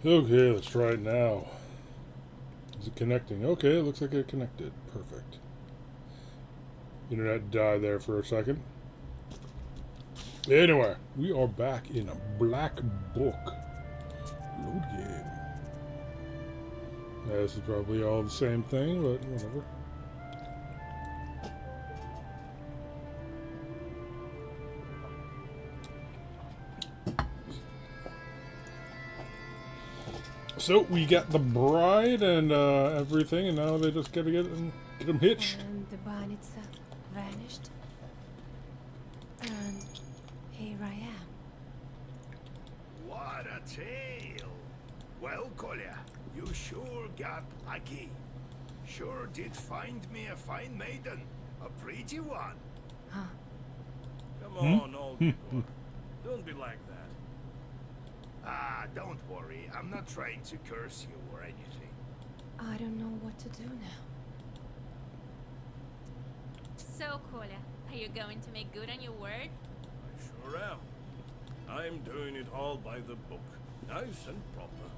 Okay, let's try it now. Is it connecting? Okay, it looks like it connected. Perfect. Internet died there for a second. Anyway, we are back in a black book. Load game. This is probably all the same thing, but whatever. So we got the bride and everything, and now they just gotta get them hitched. And the banitsa vanished. And here I am. What a tale! Well, Kolya, you sure got lucky. Sure did find me a fine maiden, a pretty one. Huh. Come on, old Igor. Don't be like that. Ah, don't worry. I'm not trying to curse you or anything. I don't know what to do now. So, Kolya, are you going to make good on your word? I sure am. I'm doing it all by the book. Nice and proper.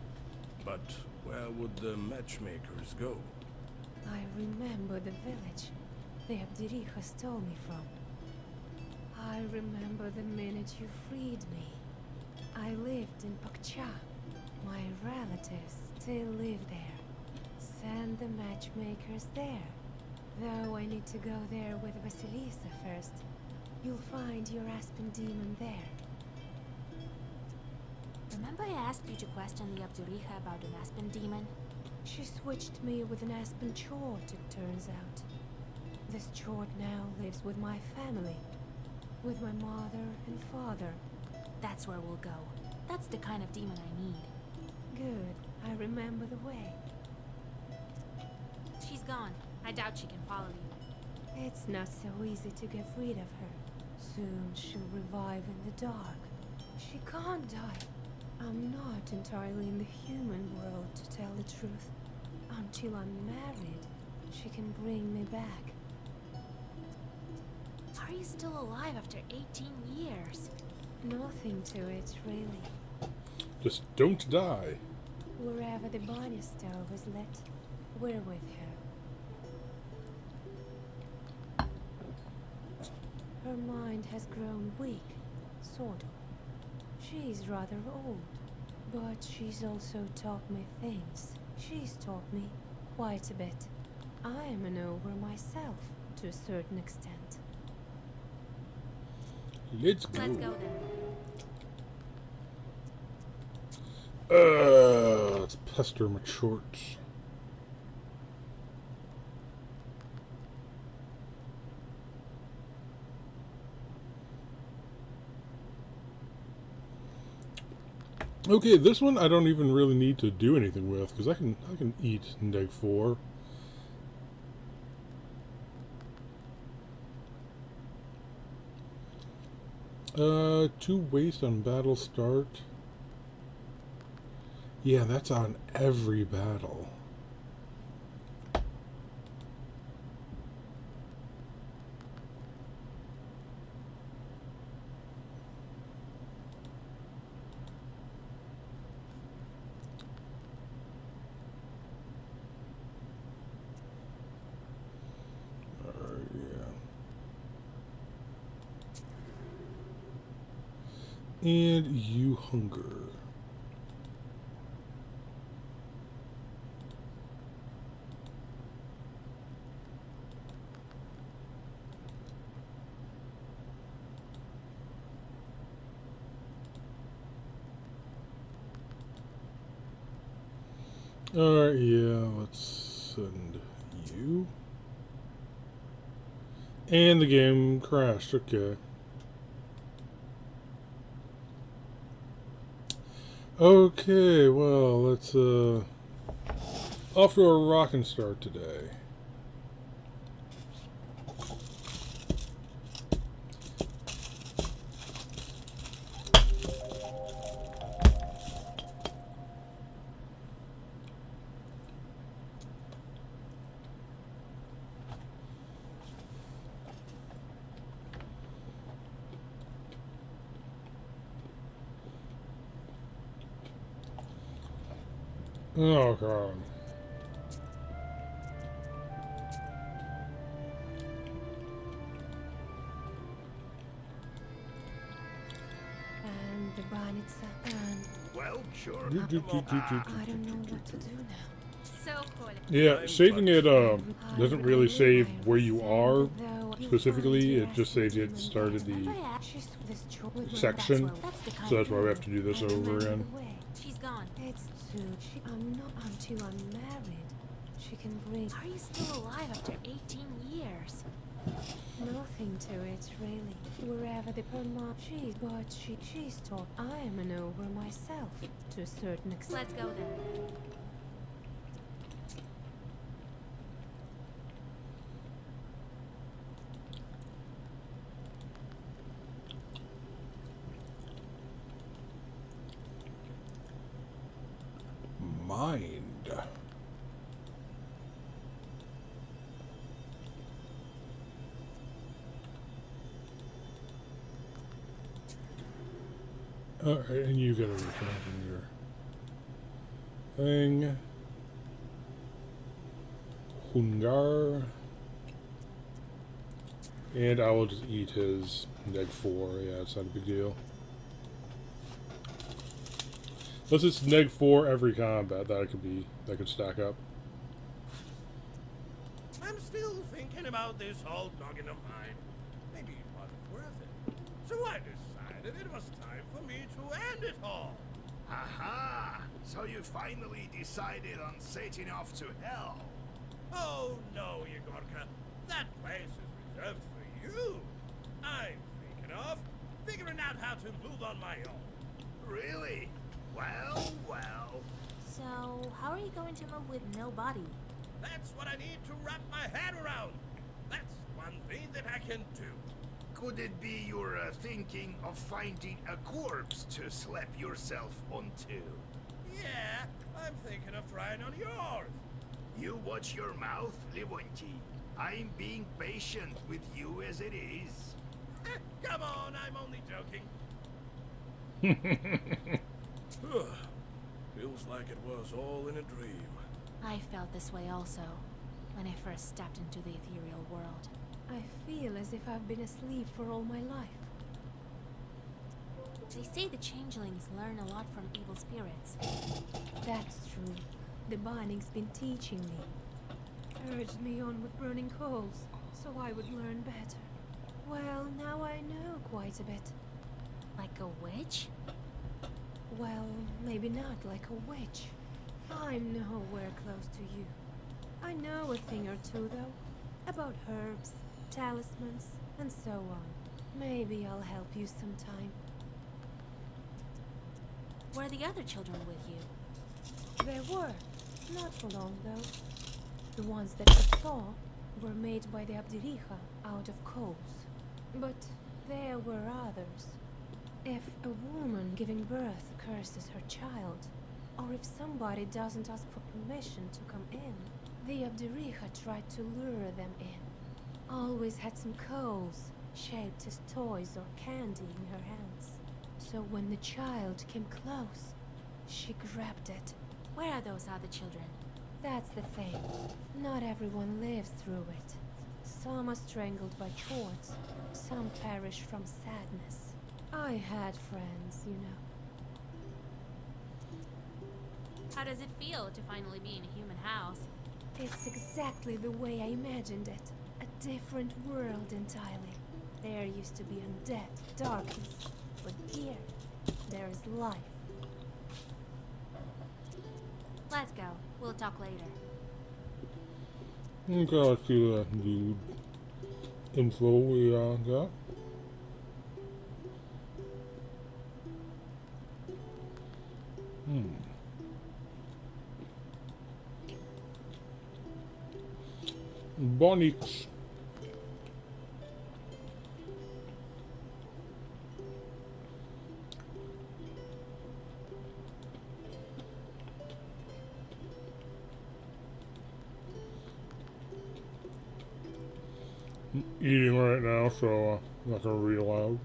But where would the matchmakers go? I remember the village the Abdiricha stole me from. I remember the minute you freed me. I lived in Pakcha. My relatives still live there. Send the matchmakers there. Though I need to go there with Vasilisa first. You'll find your Aspen demon there. Remember I asked you to question the Abduriha about an Aspen demon? She switched me with an Aspen Chort, it turns out. This Chort now lives with my family. With my mother and father. That's where we'll go. That's the kind of demon I need. Good. I remember the way. She's gone. I doubt she can follow you. It's not so easy to get rid of her. Soon she'll revive in the dark. She can't die. I'm not entirely in the human world, to tell the truth. Until I'm married, she can bring me back. How are you still alive after 18 years? Nothing to it, really. Just don't die. Wherever the Barney stove is lit, we're with her. Her mind has grown weak, sort of. She's rather old, but she's also taught me things. She's taught me quite a bit. I am an ogre myself, to a certain extent. Let's go. Let's go then. Let's pester my shorts. Okay, this one I don't even really need to do anything with because I can eat Neg 4. To waste on battle start. Yeah, that's on every battle. And you hunger. Alright, yeah, let's send you. And the game crashed, okay. Okay, well, let's off to a rockin' start today. Oh god. And the Banitsa, and Well, sure. Do, do, do, do, do, I don't know do, what to do. do now. So cool. Yeah, saving it I doesn't would really only save I where you are resent though you specifically. find It just saves you at the demon start of there. the She's this trouble with my section. That's the kind So that's of why we have to do this I over remember again. the way. She's gone. It's true. I'm not until I'm married. She can bring How are you still alive after 18 years? nothing to it, really. Wherever the perma she's taught I am an ogre myself, to a certain extent. Let's go then. Mind. Alright, and you gotta return from your thing. Hungar. And I will just eat his neg 4. Yeah, it's not a big deal. Unless it's neg 4 every combat, that could stack up. I'm still thinking about this old noggin of mine. Maybe it wasn't worth it. So I decided it was time for me to end it all. Aha! So you finally decided on setting off to hell. Oh no, Yegorka. That place is reserved for you. I'm thinking of figuring out how to move on my own. Really? Well, well. So, how are you going to move with no body? That's what I need to wrap my head around. That's one thing that I can do. Could it be you're thinking of finding a corpse to slap yourself onto? Yeah, I'm thinking of trying on yours. You watch your mouth, Levonti. I'm being patient with you as it is. Come on, I'm only joking. Feels like it was all in a dream. I felt this way also, when I first stepped into the ethereal world. I feel as if I've been asleep for all my life. They say the changelings learn a lot from evil spirits. That's true. The binding's been teaching me. Urged me on with burning coals, so I would learn better. Well, now I know quite a bit. Like a witch? Well, maybe not like a witch. I'm nowhere close to you. I know a thing or two, though. About herbs, talismans, and so on. Maybe I'll help you sometime. Were the other children with you? There were. Not for long, though. The ones that you saw were made by the Abdiricha out of coals. But there were others. If a woman giving birth curses her child, or if somebody doesn't ask for permission to come in, the Abdiricha tried to lure them in. Always had some coals, shaped as toys or candy in her hands. So when the child came close, she grabbed it. Where are those other children? That's the thing. Not everyone lives through it. Some are strangled by chords, some perish from sadness. I had friends, you know. How does it feel to finally be in a human house? It's exactly the way I imagined it. A different world entirely. There used to be undead, darkness, but here, there is life. Let's go. We'll talk later. Okay, let's see the info we got. Bonix. Eating right now, so I'm not gonna read aloud.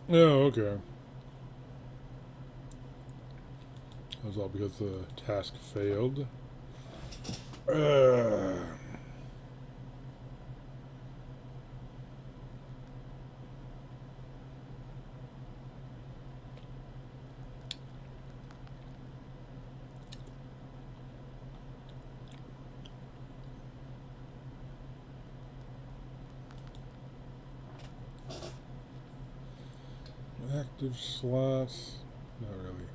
Oh, okay. That was all because the task failed. Active slots. Not really.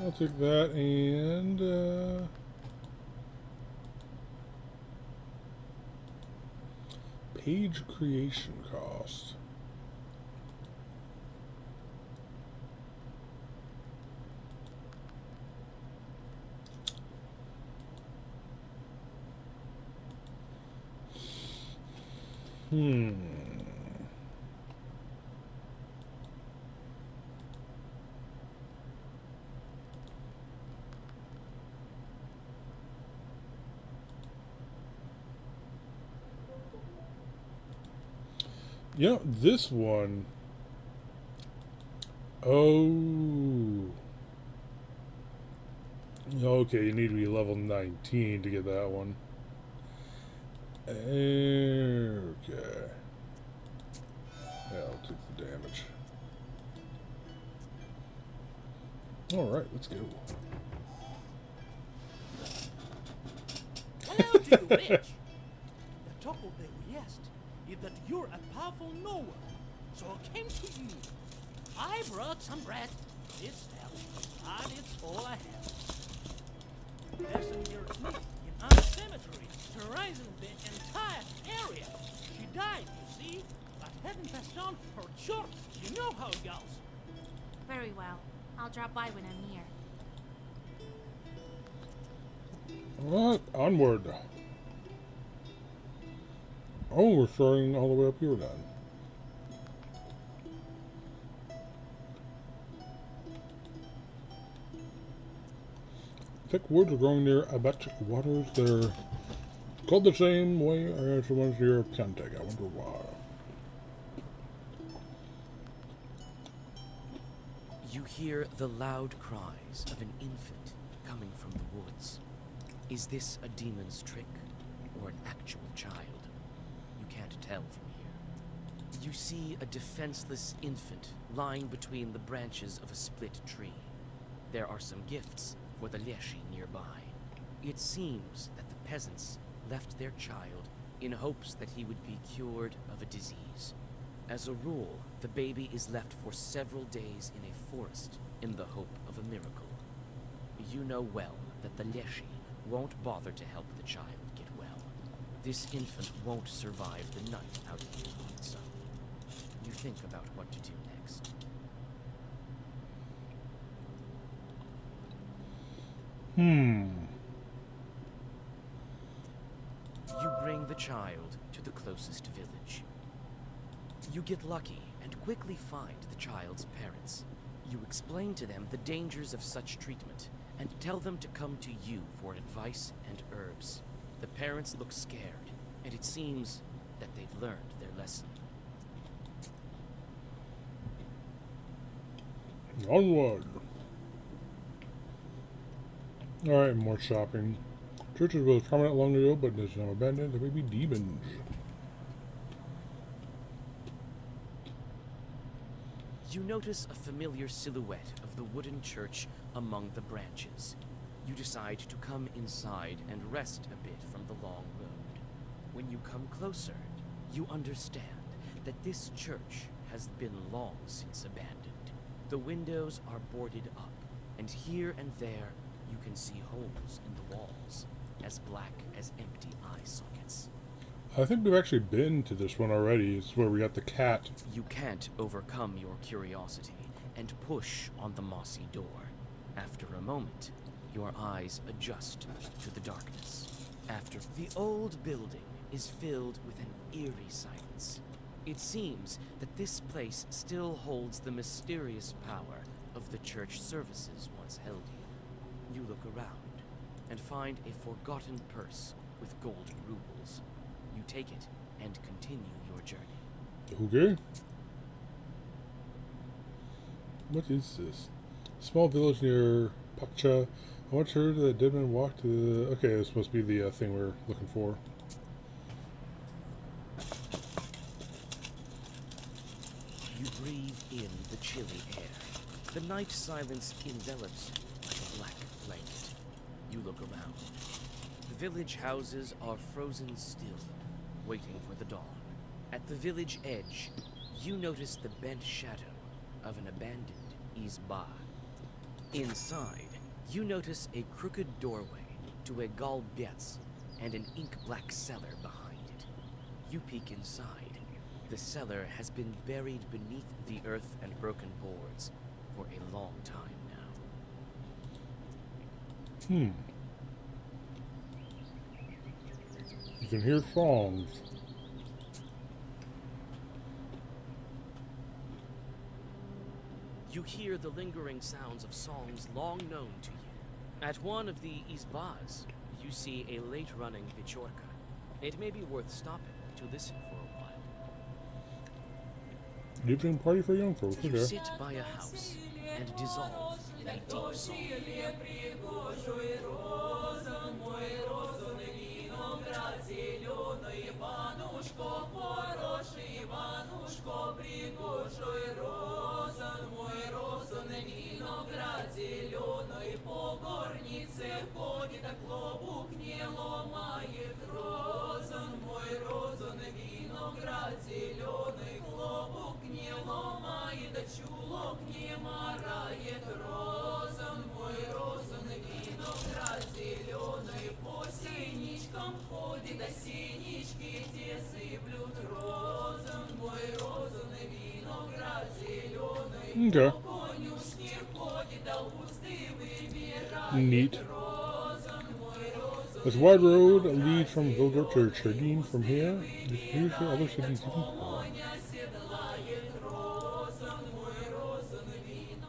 I'll take that and page creation cost. You know, this one. Oh. Okay, you need to be level 19 to get that one. Okay. Yeah, I'll take the damage. Alright, let's go. Well, to you, Rich. The trouble there, yes, is that you're a powerful knower. So I came to you. I brought some bread. It's health, and it's all I have. There's a near me in our cemetery, terrorizing the entire area. She died, you see, but having passed on her shorts. You know how it goes. Very well. I'll drop by when I'm near. Alright, onward. Oh, we're starting all the way up here then. Thick woods are growing near Abet waters. They're called the same way as the ones near Kanteg. I wonder why. You hear the loud cries of an infant coming from the woods. Is this a demon's trick or an actual child? You can't tell from here. You see a defenseless infant lying between the branches of a split tree. There are some gifts for the Leshi nearby. It seems that the peasants left their child in hopes that he would be cured of a disease. As a rule, the baby is left for several days in a forest in the hope of a miracle. You know well that the Leshi won't bother to help the child get well. This infant won't survive the night out here, so you think about what to do next. You bring the child to the closest village. You get lucky and quickly find the child's parents. You explain to them the dangers of such treatment and tell them to come to you for advice and herbs. The parents look scared, and it seems that they've learned their lesson. Onward. Alright, more shopping. Churches was prominent long ago, but is now abandoned. There may be demons. You notice a familiar silhouette of the wooden church among the branches. You decide to come inside and rest a bit from the long road. When you come closer, you understand that this church has been long since abandoned. The windows are boarded up, and here and there you can see holes in the walls, as black as empty eye sockets. I think we've actually been to this one already. It's where we got the cat. You can't overcome your curiosity and push on the mossy door. After a moment, your eyes adjust to the darkness. After the old building is filled with an eerie silence. It seems that this place still holds the mysterious power of the church services once held here. You look around and find a forgotten purse with golden rubles. You take it and continue your journey. Okay. What is this? Small village near Pakcha. I once heard that dead men walk to the... Okay, this must be the thing we're looking for. You breathe in the chilly air. The night silence envelops you like a black blanket. You look around. The village houses are frozen still, waiting for the dawn. At the village edge, you notice the bent shadow of an abandoned izba. Inside, you notice a crooked doorway to a galbets and an ink-black cellar behind it. You peek inside. The cellar has been buried beneath the earth and broken boards for a long time now. You can hear songs. You hear the lingering sounds of songs long known to you. At one of the izbas, you see a late-running Vichorka. It may be worth stopping to listen for a while. Evening party for young folks. You Okay. sit by a house and dissolve in a deep song. Okay. Neat. This wide road leads from Vilgort to Cherdine. From here, you can hear the other cities even more.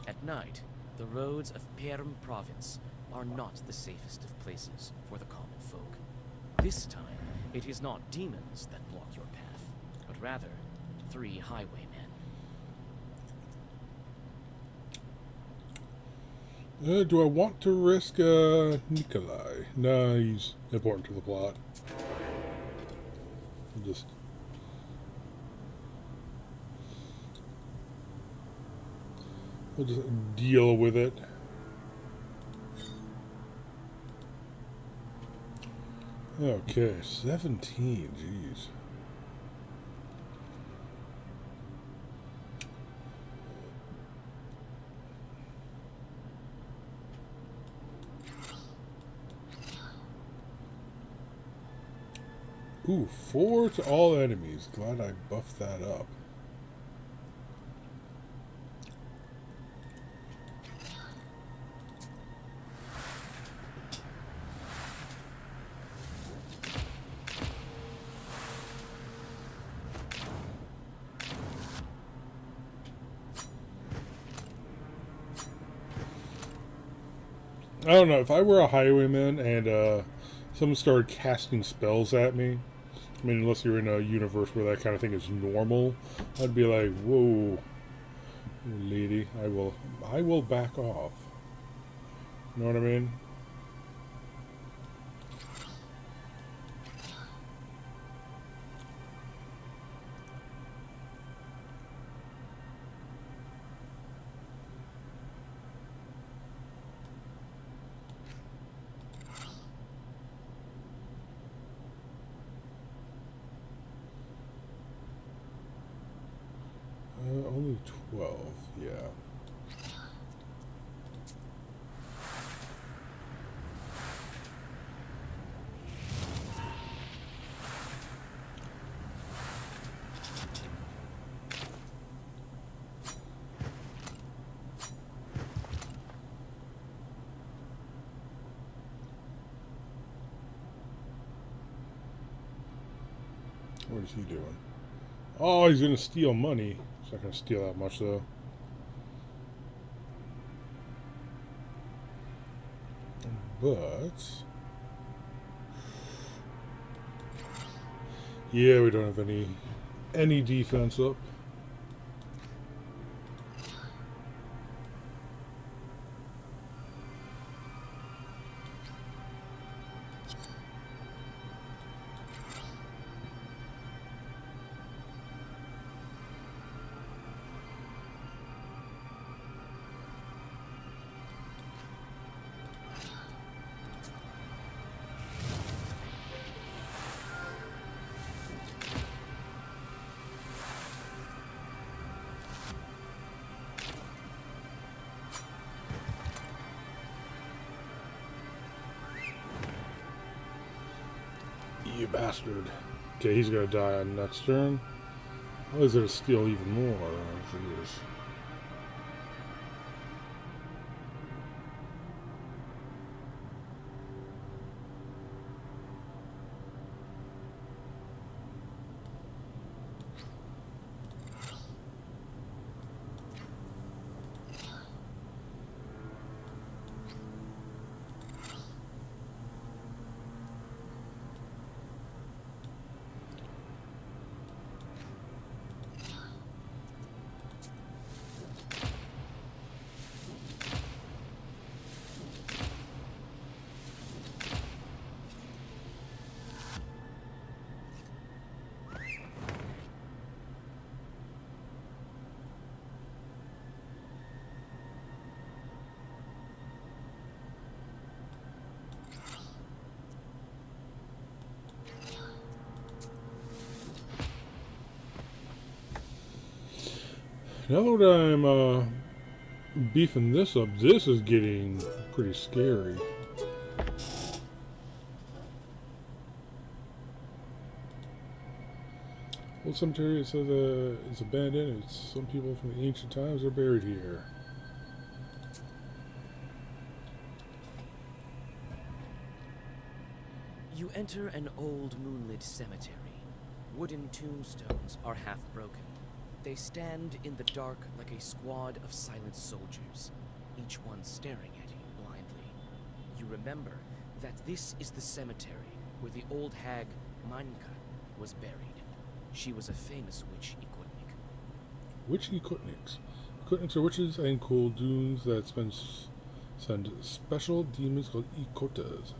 At night, the roads of Perm province are not the safest of places for the common folk. This time, it is not demons that block your path, but rather 3 highwaymen. Do I want to risk Nikolai? Nah, he's important to the plot. We'll just deal with it. Okay, 17, jeez. Ooh, 4 to all enemies. Glad I buffed that up. I don't know, if I were a highwayman and someone started casting spells at me, I mean, unless you're in a universe where that kind of thing is normal, I'd be like, whoa, lady, I will back off. You know what I mean? Only 12, yeah. What is he doing? Oh, he's gonna steal money. He's not gonna steal that much though. But yeah, we don't have any defense up. You bastard. Okay, he's gonna die on next turn. Oh, he's gonna steal even more. Oh, jeez. Now that I'm beefing this up, this is getting pretty scary. Old cemetery, it says it's abandoned. It's some people from the ancient times are buried here. You enter an old moonlit cemetery. Wooden tombstones are half broken. They stand in the dark like a squad of silent soldiers, each one staring at you blindly. You remember that this is the cemetery where the old hag Manka was buried. She was a famous witch Ikotnik. Witch Ikotniks. Ikotniks are witches and kolduns that send special demons called Ikotas.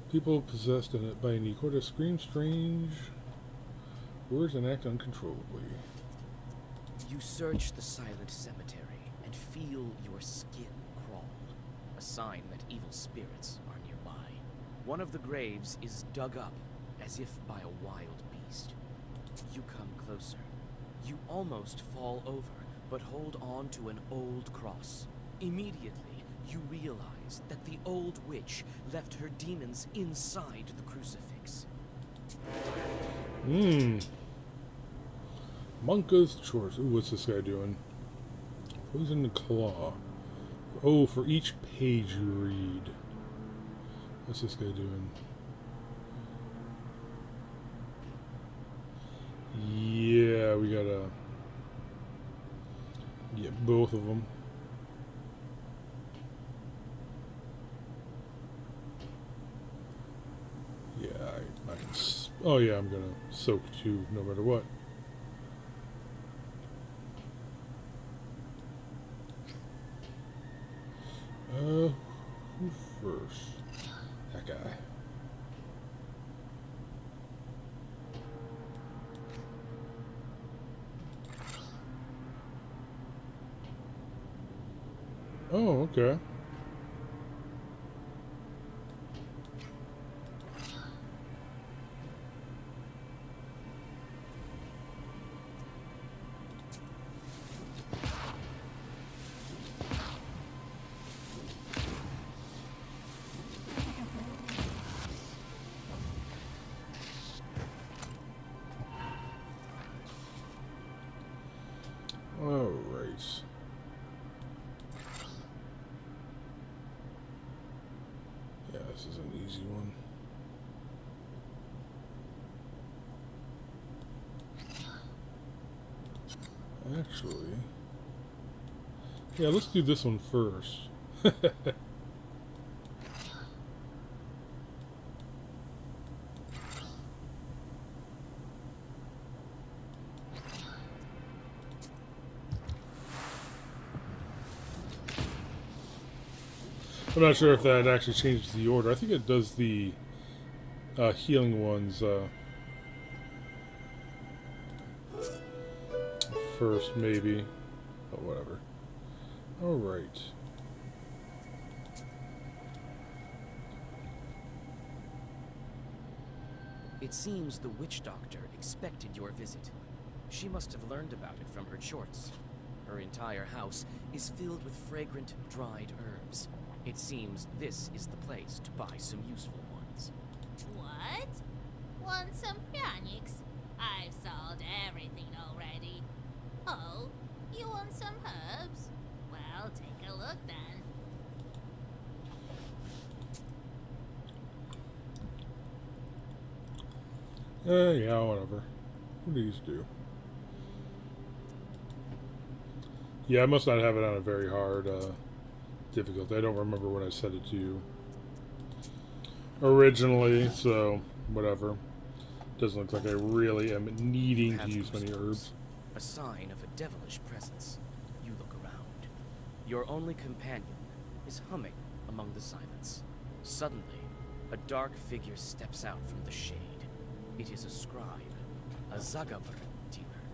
People possessed by an Ikota scream strange words and act uncontrollably. You search the silent cemetery and feel your skin crawl, a sign that evil spirits are nearby. One of the graves is dug up as if by a wild beast. You come closer. You almost fall over, but hold on to an old cross. Immediately, you realize that the old witch left her demons inside the crucifix. Manka's chores. Ooh, what's this guy doing? Poison the claw. Oh, for each page you read. What's this guy doing? Yeah, we gotta get both of them. Yeah, I can. Oh yeah, I'm gonna soak two no matter what. Who first? That guy. Oh, okay. Alright. Yeah, this is an easy one. Actually, yeah, let's do this one first. I'm not sure if that actually changes the order. I think it does the healing ones first, maybe. But whatever. Alright. It seems the witch doctor expected your visit. She must have learned about it from her shorts. Her entire house is filled with fragrant, dried herbs. It seems this is the place to buy some useful ones. What? Want some pranics? I've sold everything already. Oh, you want some herbs? Well, take a look then. Yeah, whatever. What do these do? Yeah, I must not have it on a very hard difficulty. I don't remember what I set it to originally, so whatever. Doesn't look like I really am needing to use many herbs. A sign of a devilish presence. You look around. Your only companion is humming among the silence. Suddenly, a dark figure steps out from the shade. It is a scribe, a Zagavar dealer.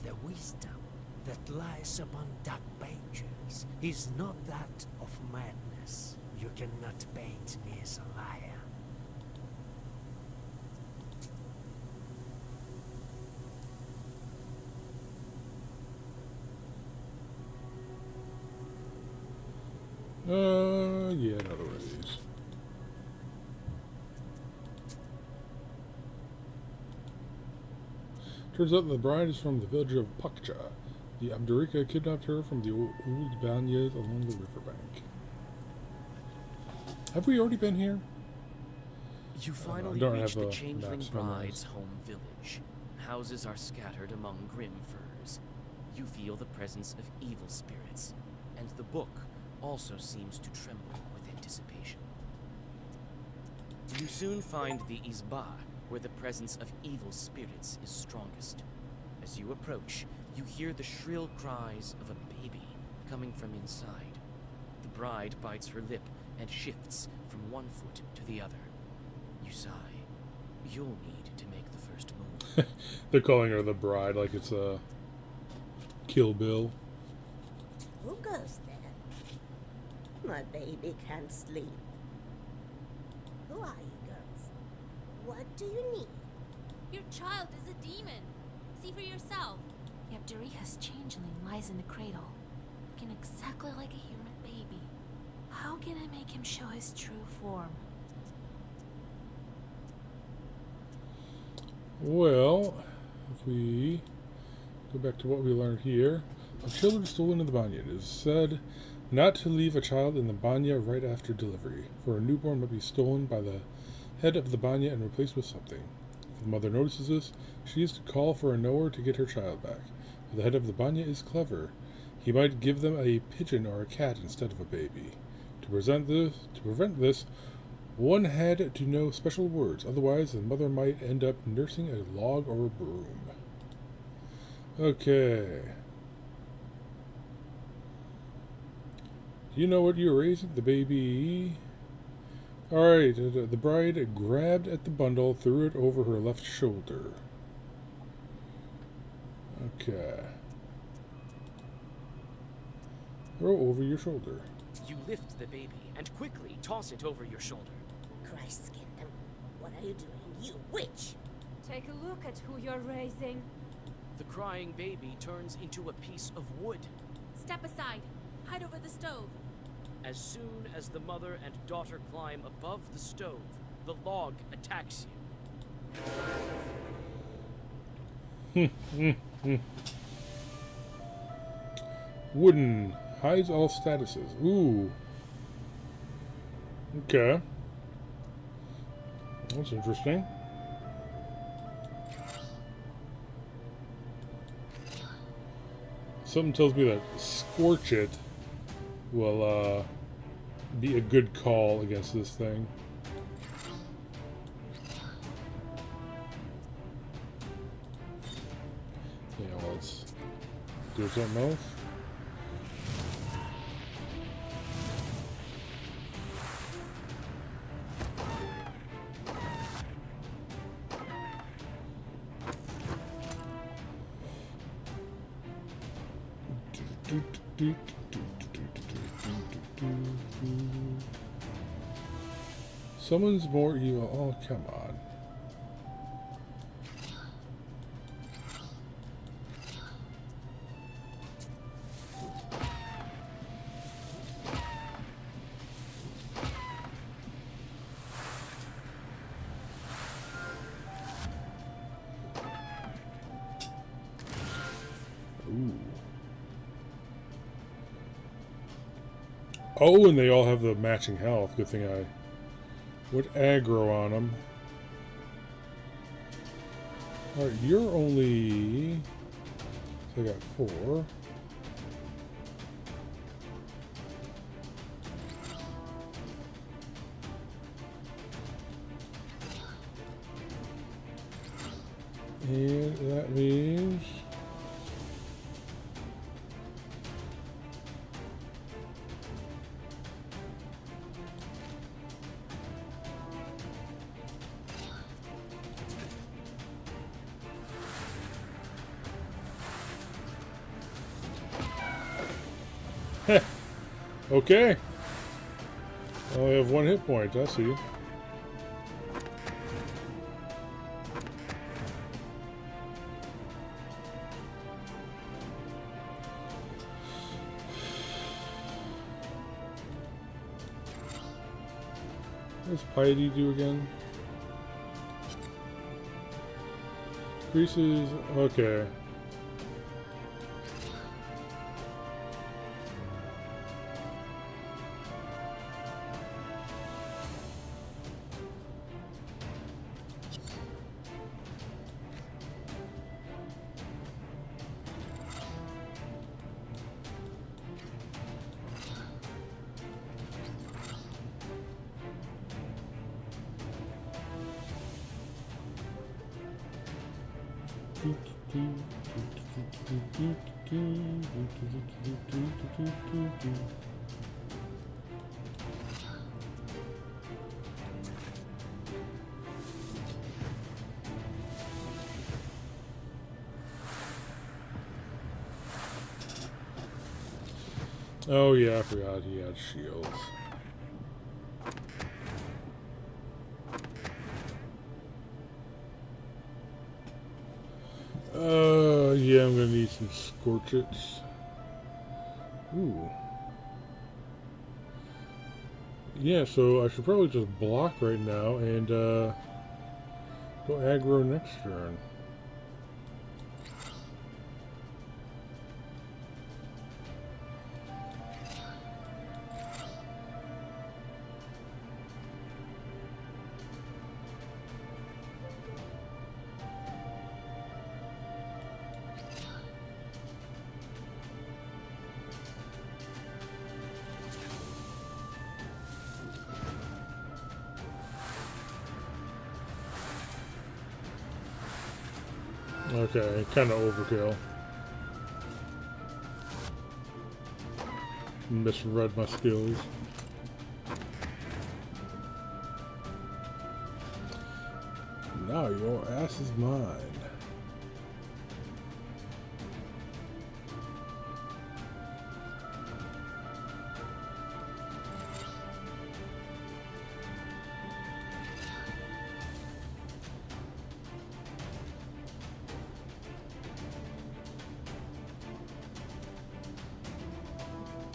The wisdom that lies upon dark pages is not that of madness. You cannot paint me as a liar. Yeah, another one of these. Turns out the bride is from the village of Pakcha. The Abdurika kidnapped her from the old banyas along the riverbank. Have we already been here? You finally don't reach have the a changeling maps memorized. bride's home village. Houses are scattered among grim firs. You feel the presence of evil spirits, and the book also seems to tremble with anticipation. You soon find the Izba, where the presence of evil spirits is strongest. As you approach, you hear the shrill cries of a baby coming from inside. The bride bites her lip and shifts from one foot to the other. You sigh. You'll need to make the first move. They're calling her the bride like it's a Kill Bill. Who goes there? My baby can't sleep. Who are you girls? What do you need? Your child is a demon. See for yourself. Yabdurika's changeling lies in the cradle, looking exactly like a human baby. How can I make him show his true form? Well, if we go back to what we learned here, a children stolen in the banya. It is said not to leave a child in the banya right after delivery, for a newborn might be stolen by the head of the banya and replaced with something. If the mother notices this, she is to call for a knower to get her child back. But the head of the banya is clever. He might give them a pigeon or a cat instead of a baby. To prevent this, one had to know special words, otherwise the mother might end up nursing a log or a broom. Okay. Do you know what you're raising? The baby. Alright, the bride grabbed at the bundle, threw it over her left shoulder. Okay. Throw over your shoulder. You lift the baby and quickly toss it over your shoulder. Christ, Kingdom, what are you doing, you witch? Take a look at who you're raising. The crying baby turns into a piece of wood. Step aside. Hide over the stove. As soon as the mother and daughter climb above the stove, the log attacks you. Wooden. Hides all statuses. Ooh. Okay. That's interesting. Something tells me that Scorch It will be a good call against this thing. Yeah, let's do something else. Someone's more evil. Oh, come on. Ooh. Oh, and they all have the matching health. Good thing I would aggro on them. Alright, you're only... So I got 4. And that means... Okay. I only have 1 hit point, I see. What does piety do again? Increases, okay. Oh yeah, I forgot he had shields. Yeah, I'm gonna need some Scorchets. Ooh. Yeah, so I should probably just block right now and go aggro next turn. Okay, kind of overkill. Misread my skills. Now your ass is mine.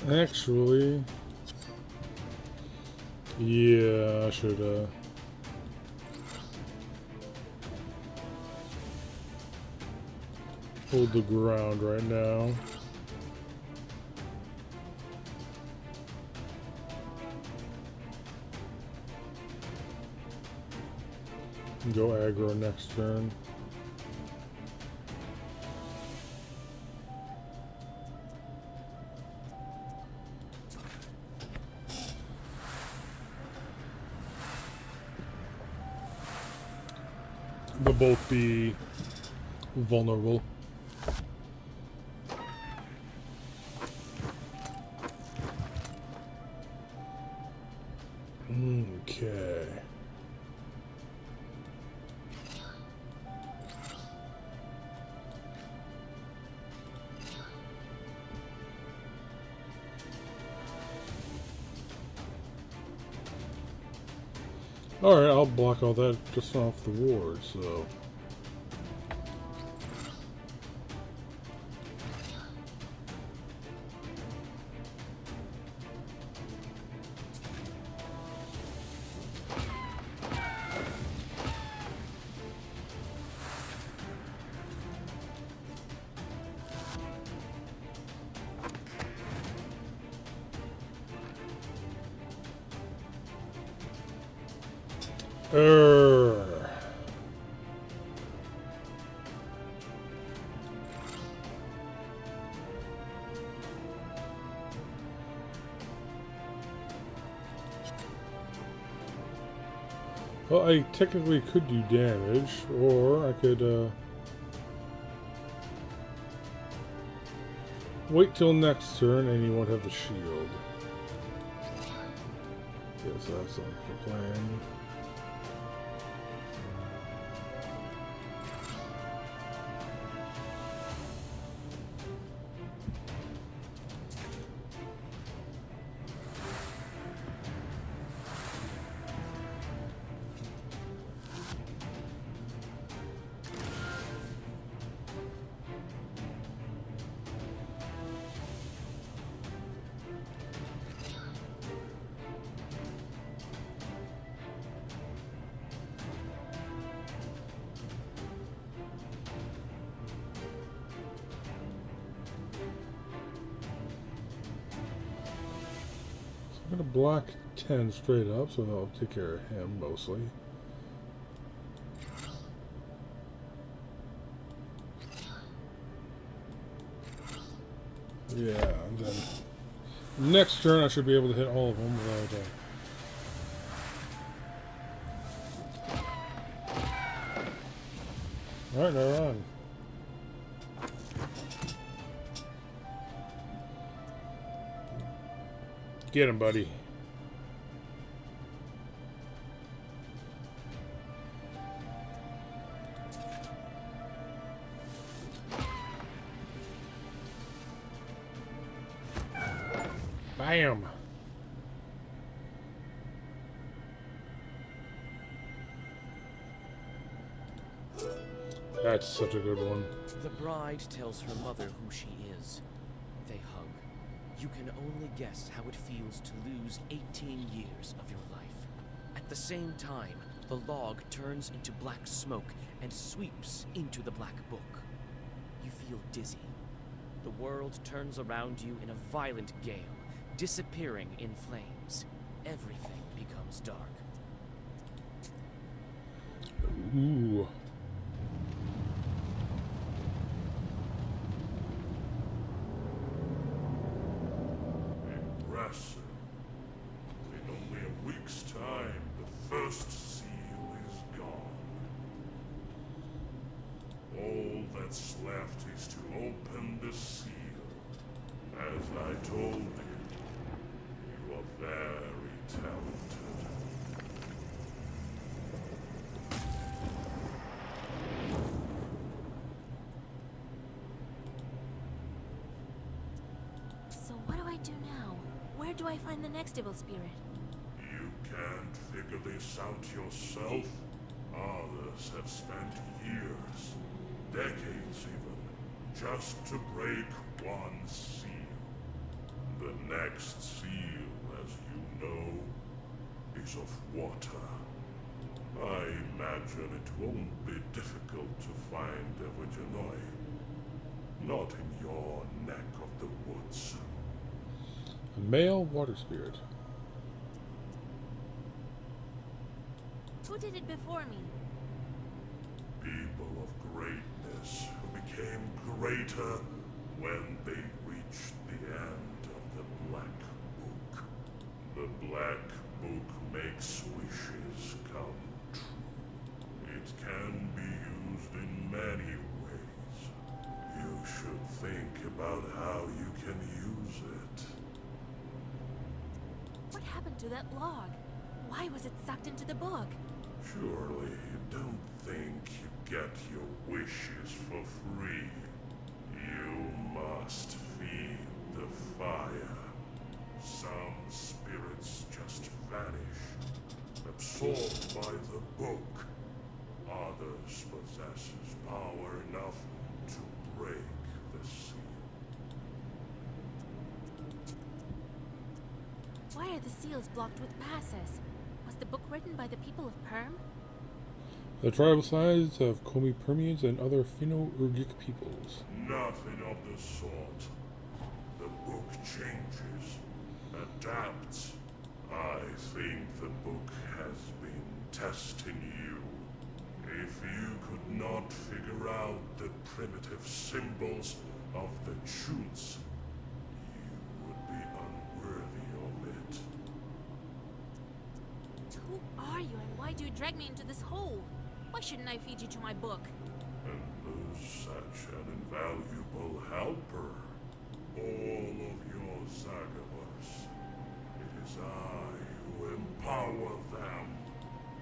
Actually, yeah, I should hold the ground right now. Go aggro next turn. They'll both be vulnerable. Okay. Alright, I'll block all that just off the ward, so. Well, I technically could do damage, or I could wait till next turn and you won't have the shield. Yes, that sounds like a plan. I'm going to block 10 straight up, so I'll take care of him mostly. Yeah, and then next turn I should be able to hit all of them without Alright, they're on. Get him, buddy. Bam! That's such a good one. The bride tells her mother who she is. They hug. You can only guess how it feels to lose 18 years of your life. At the same time, the log turns into black smoke and sweeps into the black book. You feel dizzy. The world turns around you in a violent gale, disappearing in flames. Everything becomes dark. Ooh. Impressive. In only a week's time, the first seal is gone. All that's left is to open the seal. As I told you, you are very talented. So what do I do now? Where do I find the next evil spirit? You can't figure this out yourself? Others have spent years, decades even, just to break one seal. The next seal, as you know, is of water. I imagine it won't be difficult to find Evagenoi. Not in your neck of the woods. A male water spirit. Who did it before me? People of greatness who became greater when they reached the end of the Black Book. The Black Book makes wishes come true. It can be used in many ways. You should think about how you can use it. What happened to that log? Why was it sucked into the book? Surely you don't think you get your wishes for free. You must feed the fire. Some spirits just vanish, absorbed by the book. Others possesses power enough to break the seal. Why are the seals blocked with passes? Was the book written by the people of Perm? The tribal sides of Komi-Permians and other Finno-Ugric peoples. Nothing of the sort. The book changes, adapts. I think the book has been testing you. If you could not figure out the primitive symbols of the truths, you would be unworthy of it. Who are you and why do you drag me into this hole? Why shouldn't I feed you to my book? And lose such an invaluable helper. All of your Zagavars. It is I who empower them.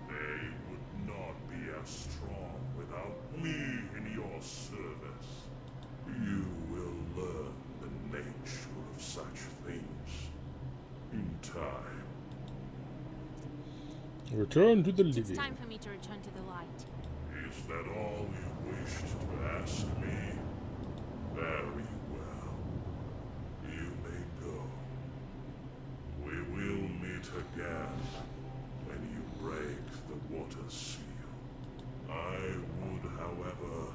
They would not be as strong without me in your service. You will learn the nature of such things in time. Return to the It's living. time for me to return to the light. Is that all you wished to ask me? Very well. You may go. We will meet again when you break the water seal. I would, however,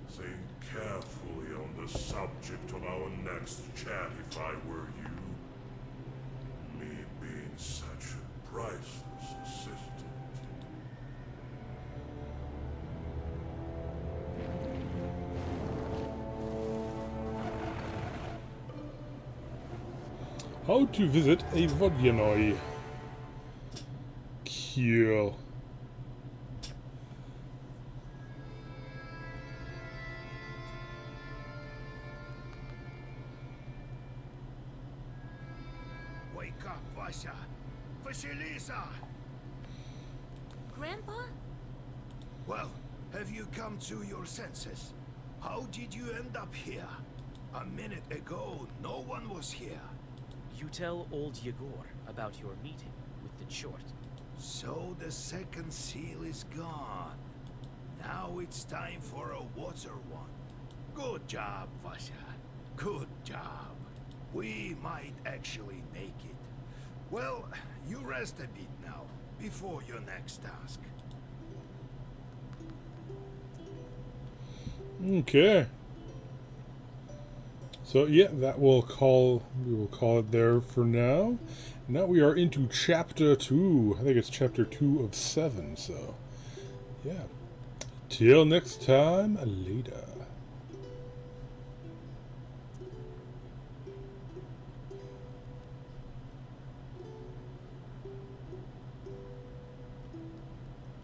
think carefully on the subject of our next chat if I were you. Me being such a priceless assistant. How to visit a Vodyanoi. Cool. Wake up, Vasya! Vasilisa! Grandpa? Well, have you come to your senses? How did you end up here? A minute ago, no one was here. You tell old Yegor about your meeting with the Chort. So the second seal is gone. Now it's time for a water one. Good job, Vasya. Good job. We might actually make it. Well, you rest a bit now, before your next task. Okay. So yeah, we will call it there for now. Now we are into chapter 2. I think it's chapter 2 of 7, so yeah. Till next time, later.